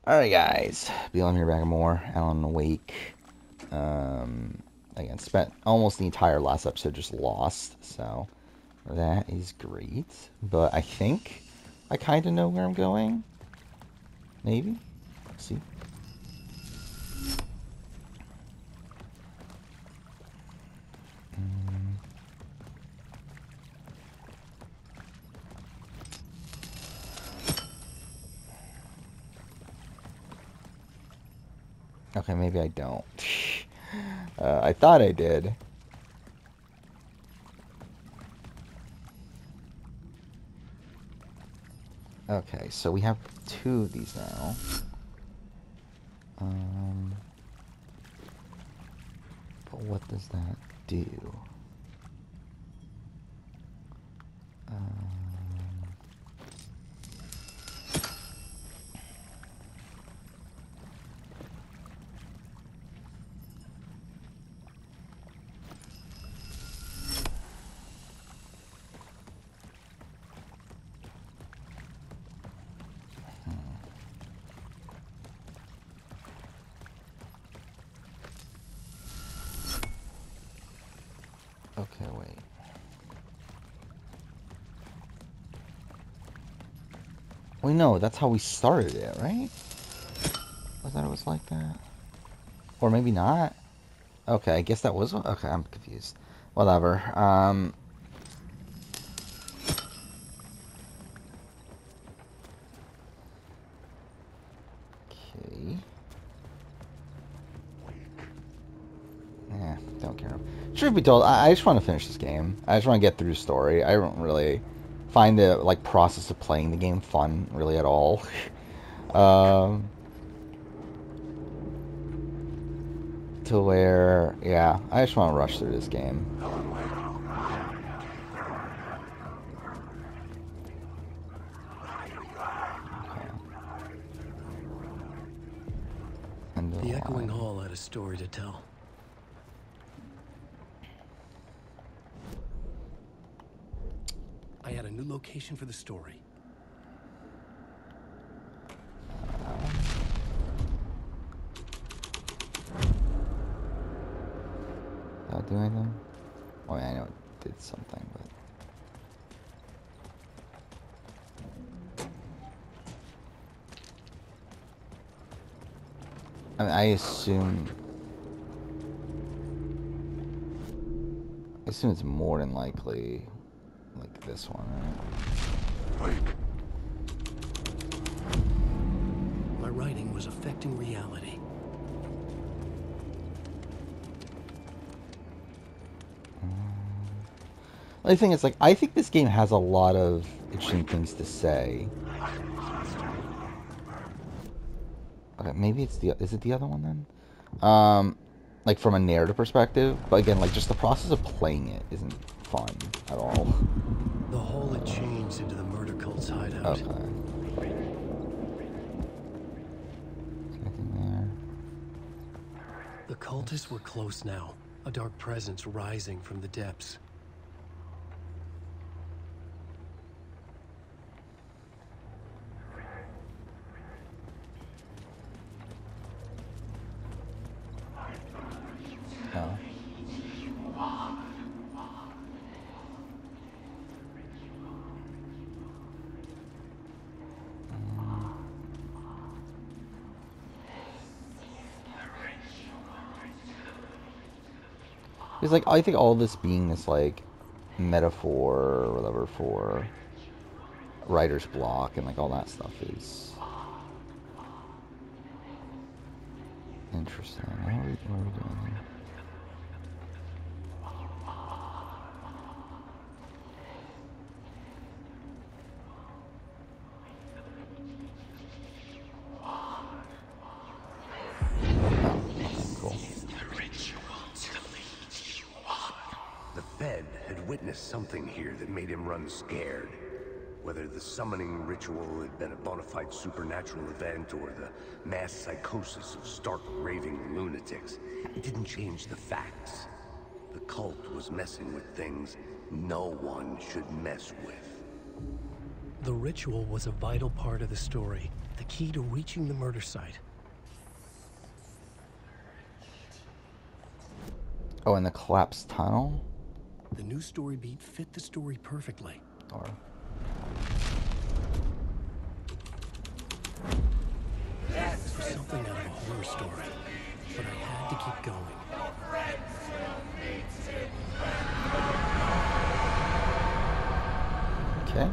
Alright guys, BLM here back more, Alan Wake. Again, spent almost the entire last episode just lost, so that is great. But I think I kind of know where I'm going. Maybe? Let's see. Okay, maybe I don't. I thought I did. Okay, so we have two of these now. But what does that do? Okay, wait. Wait, no, that's how we started it, right? I thought it was like that. Or maybe not. Okay, I guess that was... Okay, I'm confused. Whatever. Okay. Don't care. Truth be told, I just want to finish this game. I just want to get through the story. I don't really find the, like, process of playing the game fun, really, at all. To where, yeah, I just want to rush through this game. The echoing hall had a story to tell. I had a new location for the story. Did I do anything? Oh, yeah, I know it did something, but... I mean, I assume it's more than likely like this one, right? My writing was affecting reality. The thing is, like, I think this game has a lot of interesting things to say. Okay, maybe it's the... Is it the other one, then? Like, from a narrative perspective. But again, like, just the process of playing it isn't fun at all. The hall had changed into the murder cult's hideout. Okay. Is anything there? The cultists were close now, a dark presence rising from the depths. Oh. It's like, I think all this being this, like, metaphor or whatever for writer's block and, like, all that stuff is interesting. What are we doing here? Witnessed something here that made him run scared. Whether the summoning ritual had been a bona fide supernatural event or the mass psychosis of stark raving lunatics, it didn't change the facts. The cult was messing with things no one should mess with. The ritual was a vital part of the story, the key to reaching the murder site. Oh, in the collapsed tunnel? The new story beat fit the story perfectly. Or... This was something out of a horror story, but I had to keep going. Okay.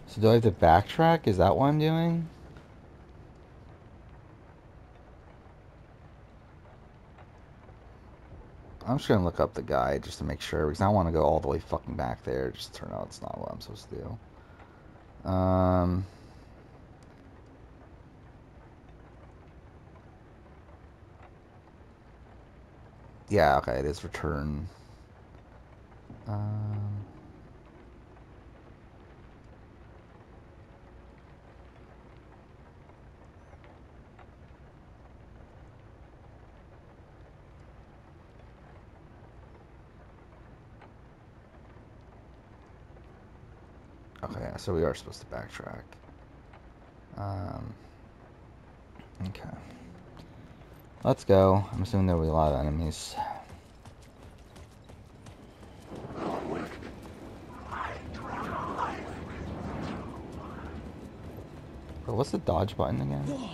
So do I have to backtrack? Is that what I'm doing? I'm just gonna look up the guide just to make sure, because I don't want to go all the way fucking back there. Just turn out it's not what I'm supposed to do. Yeah, okay, it is return. Okay, so we are supposed to backtrack. Okay. Let's go. I'm assuming there will be a lot of enemies. Bro, what's the dodge button again? Look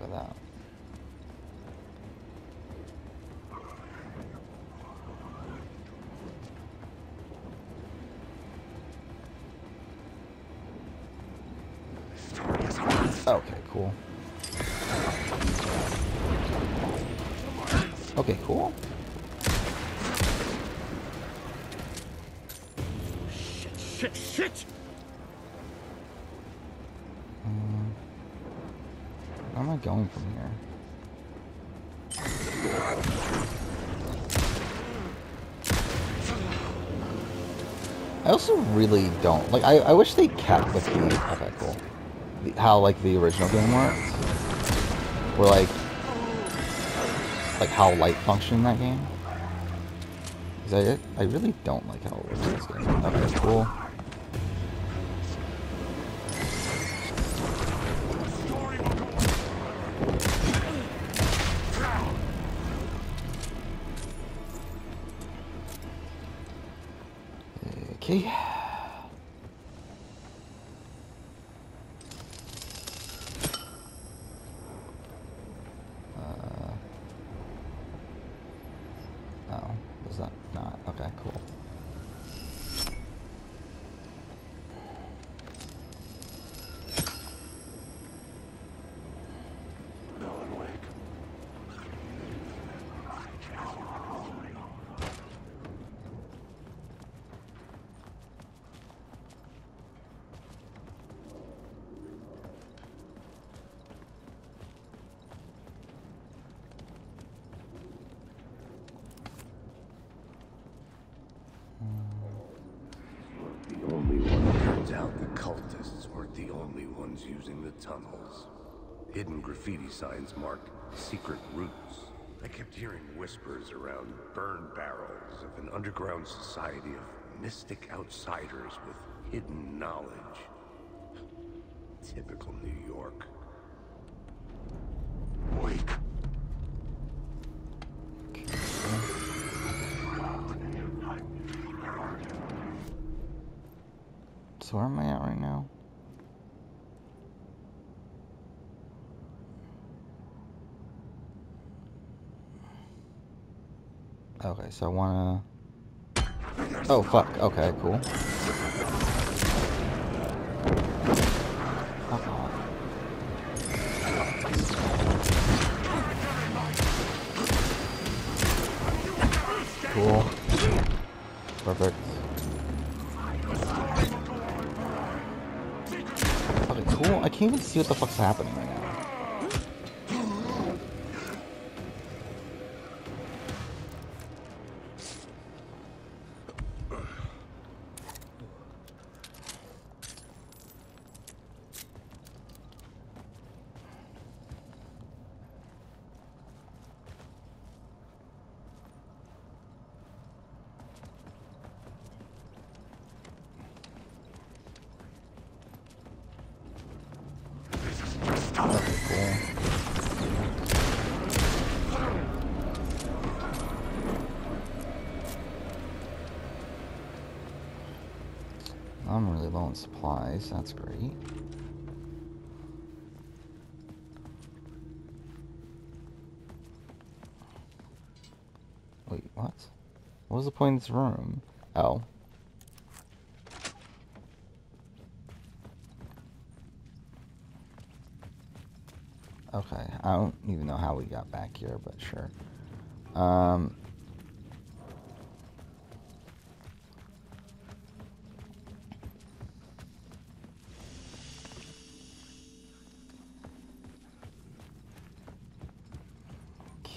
at that. Okay, cool. Okay, cool. Shit! Where am I going from here? I also really don't like. I wish they kept with the. Okay, cool. How like the original game worked, or like how light functioned in that game. Because I really don't like how it works in this game. Okay, cool. Okay. Oh, was that not? Okay, cool. Turns out the cultists weren't the only ones using the tunnels. Hidden graffiti signs marked secret routes. I kept hearing whispers around burn barrels of an underground society of mystic outsiders with hidden knowledge. Typical New York. Wake. So where am I at right now? Okay, so I wanna... Oh, fuck. Okay, cool. Fuck off. Cool. Perfect. Okay, cool. I can't even see what the fuck's happening right now. I'm really low on supplies. That's great. Wait, what? What was the point of this room? Oh. Okay, I don't even know how we got back here, but sure.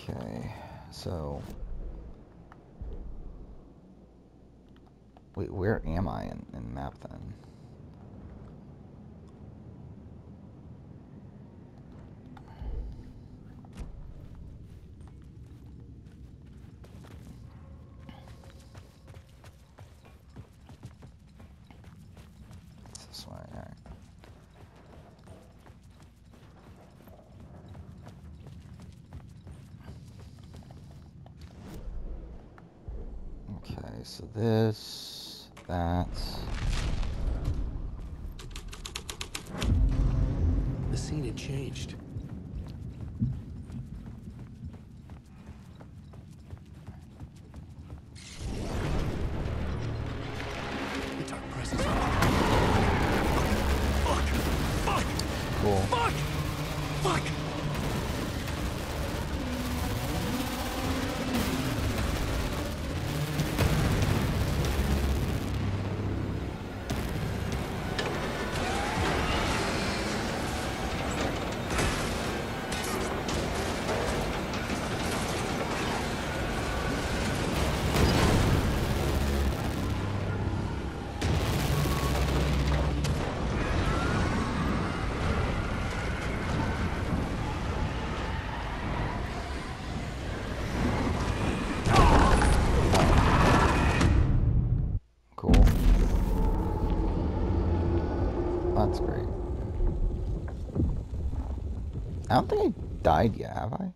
Okay, so... Wait, where am I in the map then? It's this way, alright. Okay, so this, that. The scene had changed. The dark presence. Fuck! Fuck! Cool. Fuck! Fuck! Cool. That's great. I don't think I died yet, have I?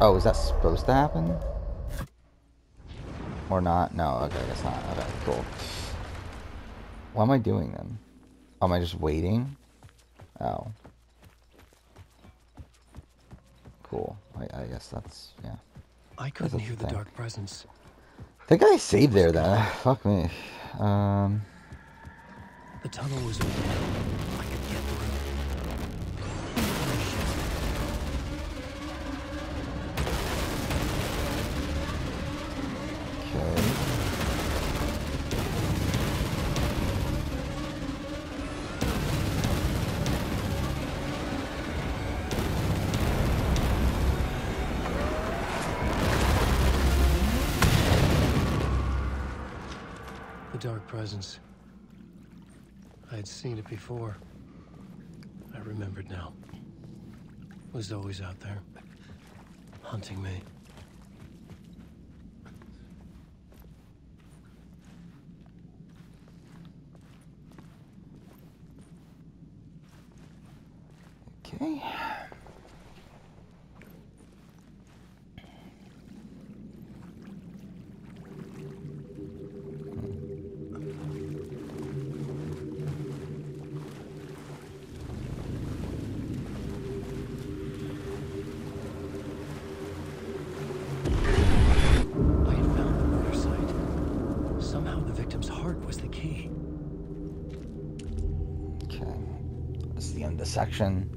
Oh, is that supposed to happen? Or not? No, okay, that's not. Okay, cool. What am I doing then? Oh, am I just waiting? Oh. Cool. I guess that's, yeah. I couldn't That's a hear the thing. dark presence. I think I saved there then. Fuck me. The tunnel was open. I could get through. Okay. The dark presence. I had seen it before. I remembered now. It was always out there, hunting me. Okay. I had found the murder site. Somehow the victim's heart was the key. Okay. This is the end of the section.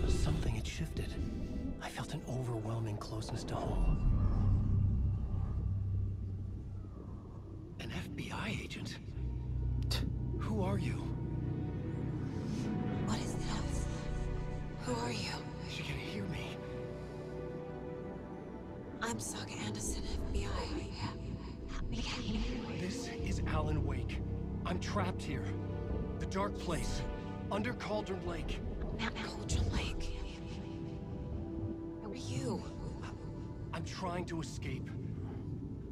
Something had shifted. I felt an overwhelming closeness to home. An FBI agent? Who are you? What is this? Who are you? She can hear me. I'm Saga Anderson, FBI. Help me. This is Alan Wake. I'm trapped here. The dark place. Under Cauldron Lake. Mount Cauldron Lake. Who are you? I'm trying to escape.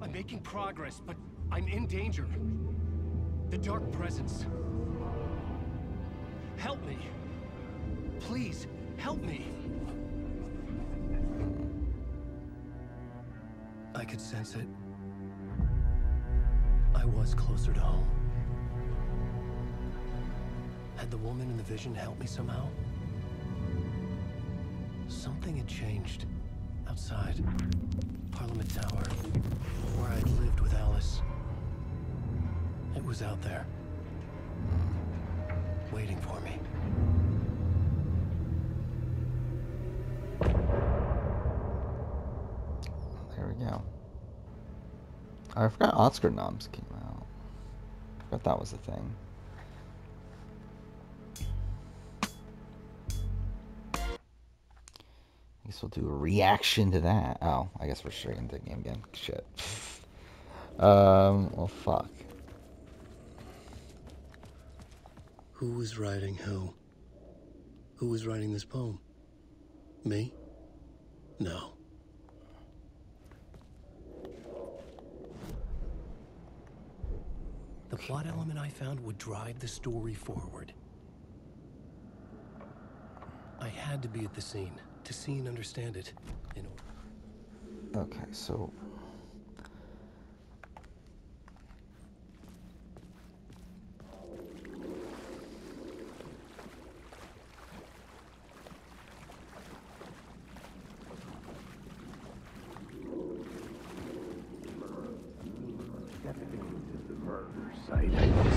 I'm making progress, but I'm in danger. The dark presence. Help me. Please, Help me! I could sense it. I was closer to home. Had the woman in the vision helped me somehow? Something had changed. Outside. Parliament Tower. Where I'd lived with Alice. It was out there. Waiting for me. There we go. I forgot Oscar noms came out. I forgot that was a thing. I guess we'll do a reaction to that. Oh, I guess we're straight into the game again. Shit. Well, fuck. Who was writing who? Who was writing this poem? Me? No. The plot element I found would drive the story forward. I had to be at the scene, to see and understand it. Okay, so...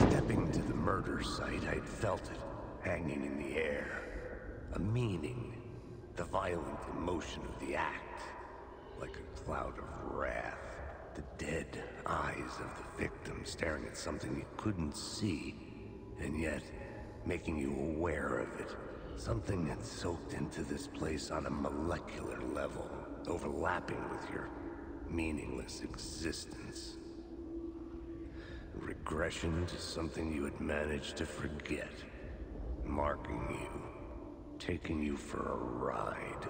Stepping to the murder site, I'd felt it, hanging in the air. A meaning, the violent emotion of the act. Like a cloud of wrath, the dead eyes of the victim staring at something you couldn't see, and yet making you aware of it. Something had soaked into this place on a molecular level, overlapping with your meaningless existence. Regression to something you had managed to forget. Marking you. Taking you for a ride.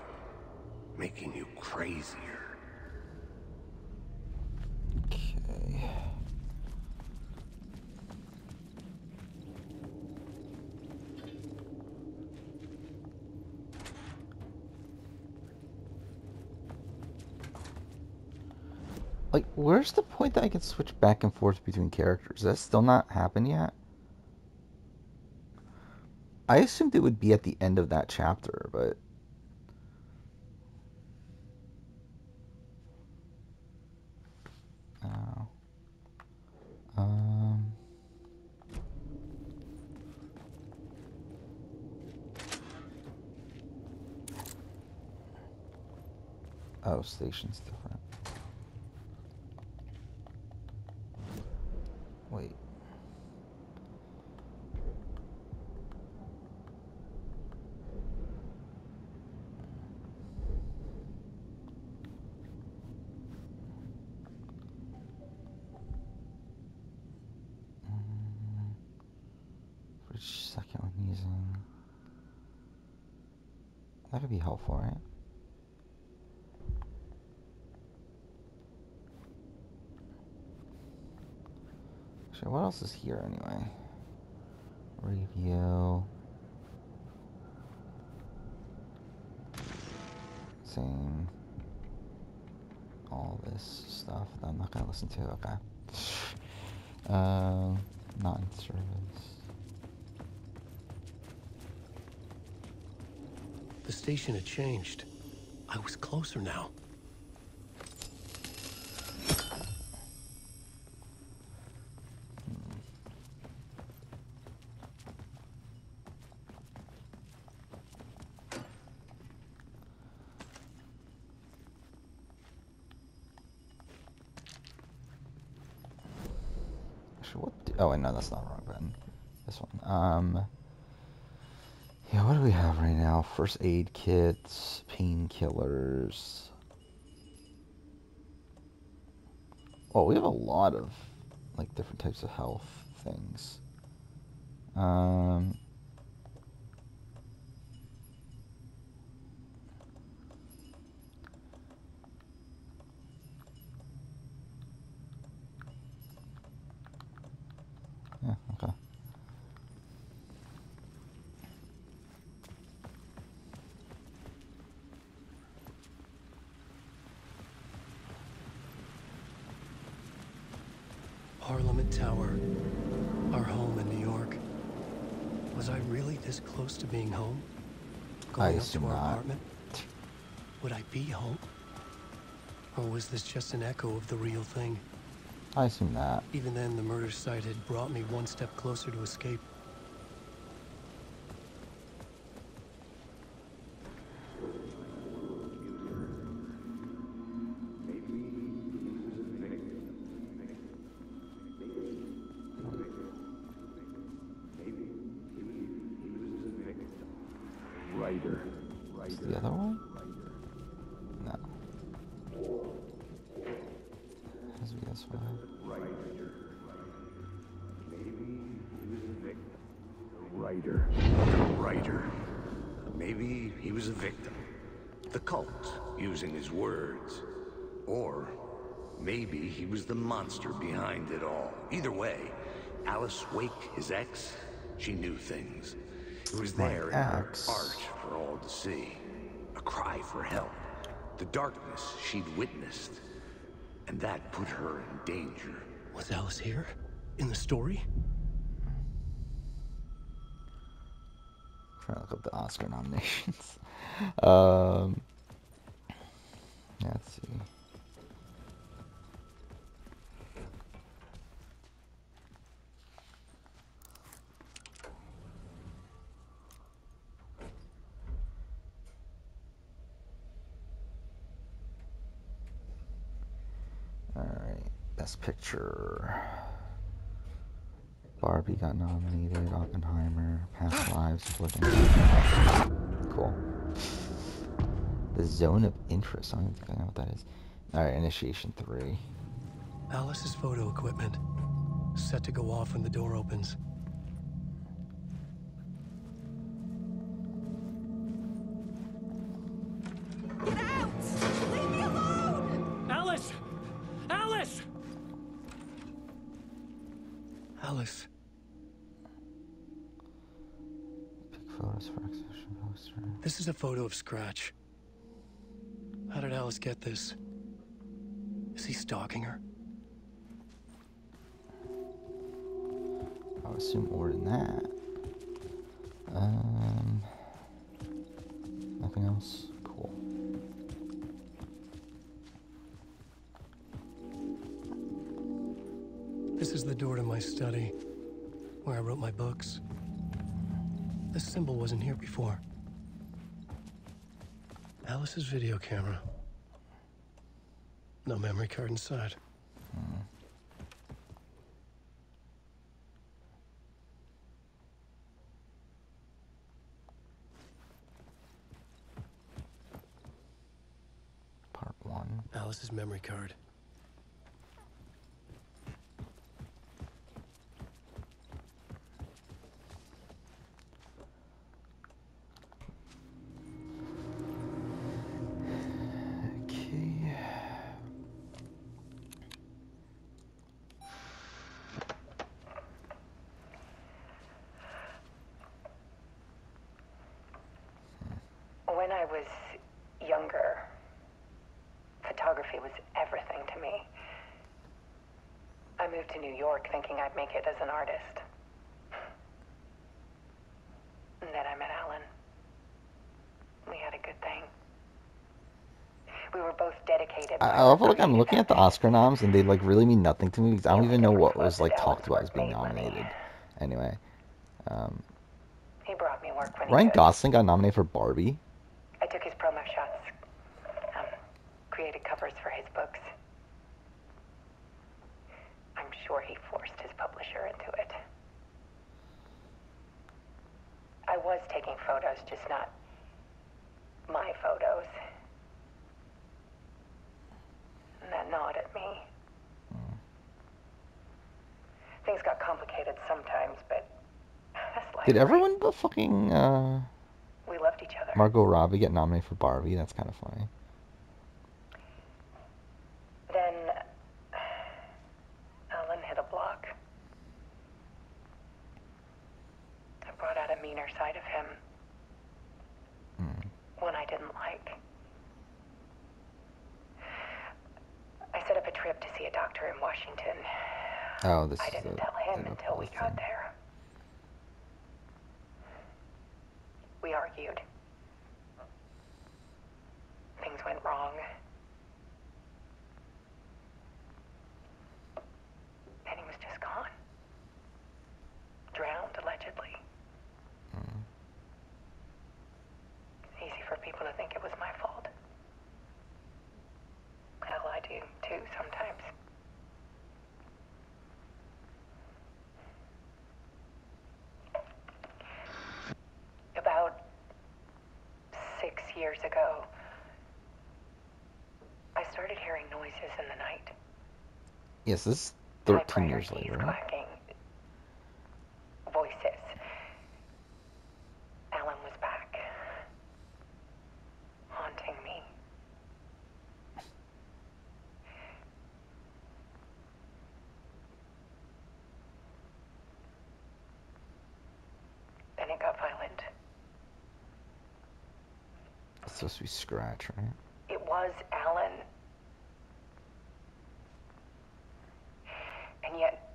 Making you crazier. Okay. Like, where's the point that I can switch back and forth between characters? That's still not happened yet? I assumed it would be at the end of that chapter, but... Oh. Oh, station's different. Wait. For each second when using... That could be helpful, right? Actually, what else is here anyway? Review. Same. All this stuff that I'm not gonna listen to. Okay. Not in service. The station had changed. I was closer now. Oh, wait, no, that's not the wrong button. This one. Yeah, what do we have right now? First aid kits, painkillers. Oh, we have a lot of, like, different types of health things. Yeah, okay. tower, our home in New York. Was I really this close to being home? Going up to assume our not. apartment? Would I be home? Or was this just an echo of the real thing? I assume that. Even then, the murder site had brought me one step closer to escape. Is the other one? No. Has to be this one. The writer. Maybe he was a victim. The cult, using his words. Or maybe he was the monster behind it all. Either way, Alice Wake, his ex, she knew things. It was there in her art for all to see. A cry for help. The darkness she'd witnessed. And that put her in danger. Was Alice here? In the story? Trying to look up the Oscar nominations. Let's see. Alright, Best Picture. Barbie got nominated, Oppenheimer, Past Lives, Cool. The Zone of Interest, I don't think I know what that is. Alright, Initiation 3. Alice's photo equipment. Set to go off when the door opens. Get out! Leave me alone! Alice! Alice! Alice. Big photos for exhibition poster. This is a photo of Scratch. How did Alice get this? Is he stalking her? I would assume more than that. Nothing else? Cool. This is the door to my study, where I wrote my books. This symbol wasn't here before. Alice's video camera. No memory card inside. Part 1. Alice's memory card. Okay. When I was younger, photography was everything to me. I moved to New York thinking I'd make it as an artist. And then I met Alan. We had a good thing. We were both dedicated. I love like I'm looking at the Oscar noms and they like really mean nothing to me because I don't even know what was like talked about as being nominated. Anyway, He brought me work when he Ryan could. Gosling got nominated for Barbie. I took his promo shots, created covers for his books. I'm sure he forced his publisher into it. I was taking photos, just not my photos. And that gnawed at me. Things got complicated sometimes, but that's life. Did everyone but fucking We loved each other. Margot Robbie get nominated for Barbie? That's kind of funny. Then Alan hit a block. I brought out a meaner side of him. One I didn't like. I set up a trip to see a doctor in Washington. Oh, this I is didn't the tell him the until we thing. got there. We argued. Things went wrong. And he was just gone. Drowned, allegedly. It's easy for people to think it was my fault. Hell, I do too sometimes. About 6 years ago, I started hearing noises in the night. Yes, this is 13 Typewriter years keys later, right? clacking. Voices. Alan was back. Haunting me. Then it got violent. It's supposed to be Scratch, right? It was Alan. And yet,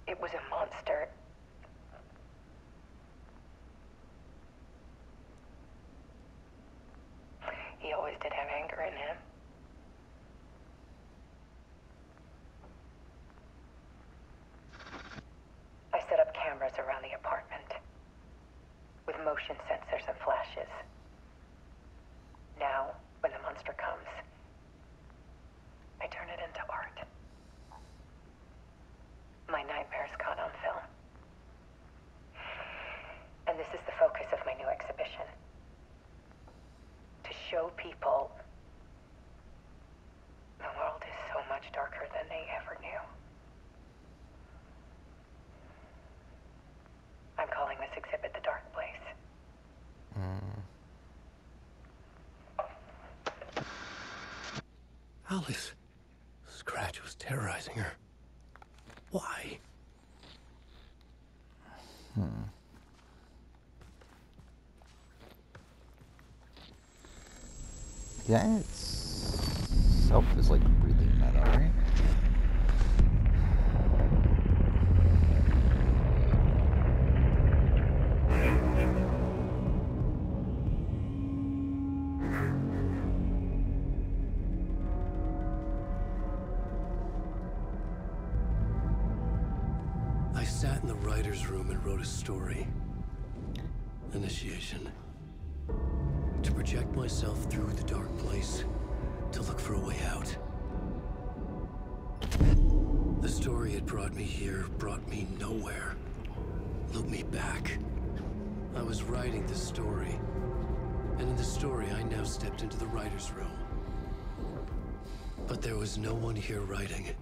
it was a monster. He always did have anger in him. I set up cameras around the apartment with motion sensors and flashes. Now, when the monster comes, I turn it into art. My nightmares caught on film. And this is the focus of my new exhibition. To show people the world is so much darker than they ever knew. I'm calling this exhibit The Dark Place. Alice. Scratch was terrorizing her. Why? Yeah, itself is like really meta, right? I sat in the writer's room and wrote a story. Initiation. To project myself through the dark place, to look for a way out. The story had brought me here, brought me nowhere. Looked me back. I was writing the story. And in the story, I now stepped into the writer's room. But there was no one here writing.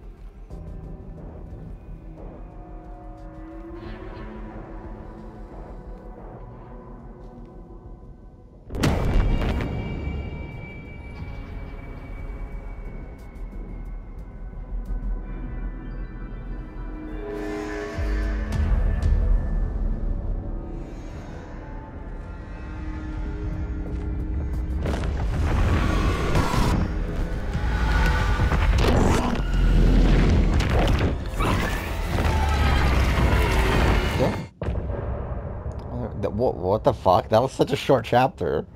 What the fuck? That was such a short chapter.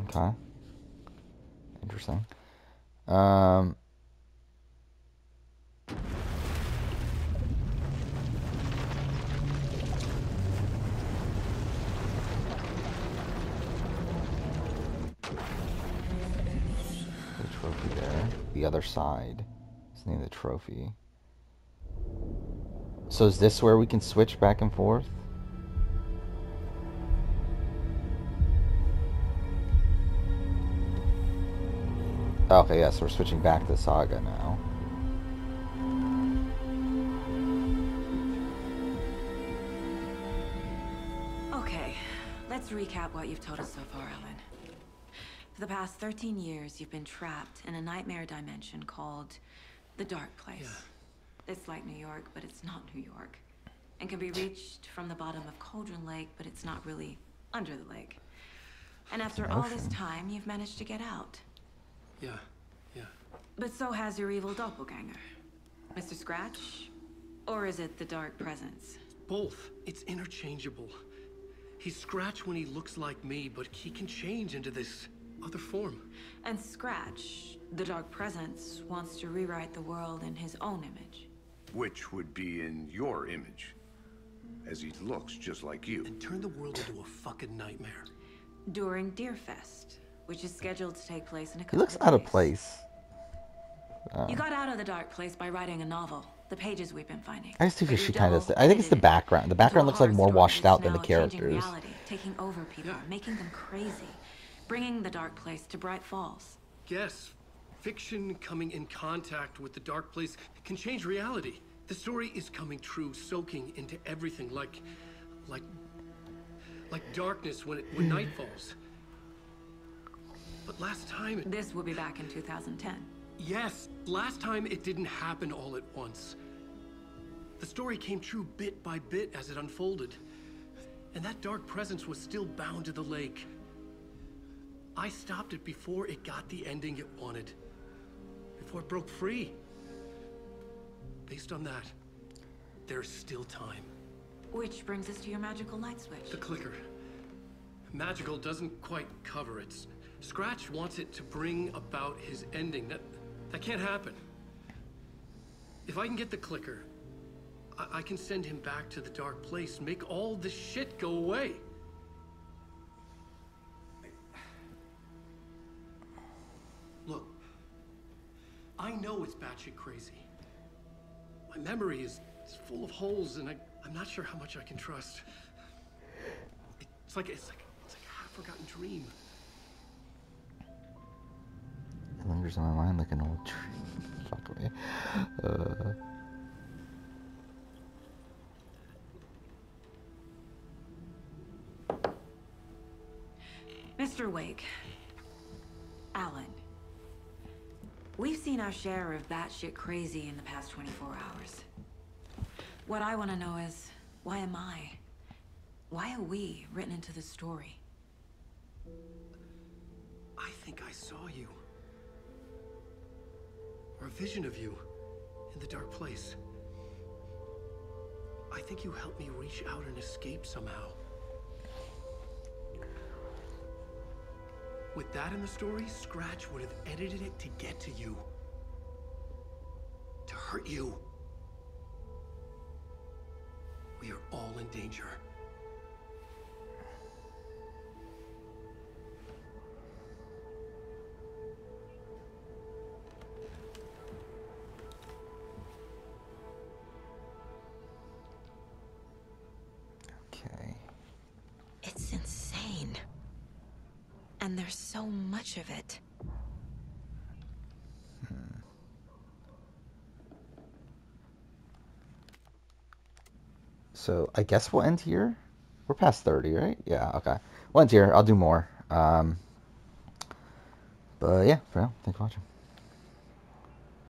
Okay. Interesting. The trophy there. The other side. It's the name of the trophy. So is this where we can switch back and forth? Okay, yes, we're switching back to Saga now. Okay, let's recap what you've told us so far, Alan. For the past 13 years, you've been trapped in a nightmare dimension called the Dark Place. Yeah. It's like New York, but it's not New York. And can be reached from the bottom of Cauldron Lake, but it's not really under the lake. And after all this time, you've managed to get out. Yeah. But so has your evil doppelganger. Mr. Scratch? Or is it the Dark Presence? Both. It's interchangeable. He's Scratch when he looks like me, but he can change into this other form. And Scratch, the Dark Presence, wants to rewrite the world in his own image. Which would be in your image, as he looks just like you. And turn the world into a fucking nightmare. During Deerfest, which is scheduled to take place in a He couple looks of out of days. place. You got out of the dark place by writing a novel. The pages we've been finding. I just think But she your kind of. devil I think it's the edited it background. The into a background looks like horror more story washed that's out than the now changing characters. reality, taking over people, Yeah. making them crazy, bringing the dark place to Bright Falls. Yes, fiction coming in contact with the dark place can change reality. The story is coming true, soaking into everything like darkness when night falls. But last time This will be back in 2010. yes, last time it didn't happen all at once. The story came true bit by bit as it unfolded. And that dark presence was still bound to the lake. I stopped it before it got the ending it wanted. Before it broke free. Based on that, there's still time. Which brings us to your magical light switch. The clicker. Magical doesn't quite cover it. Scratch wants it to bring about his ending. That can't happen. If I can get the clicker, I can send him back to the dark place, make all this shit go away. Look, I know it's batshit crazy. My memory is full of holes, and I'm not sure how much I can trust. It's like a half-forgotten dream. It lingers in my mind like an old tree. Fuck me. Mr. Wake. Alan. We've seen our share of batshit crazy in the past 24 hours. What I want to know is, why am I? Why are we written into the story? I think I saw you. Or a vision of you in the dark place. I think you helped me reach out and escape somehow. With that in the story, Scratch would have edited it to get to you. To hurt you. We are all in danger. Okay. It's insane. And there's so much of it. So I guess we'll end here. We're past 30, right? Yeah, okay. We'll end here. I'll do more. But yeah, for now, thanks for watching.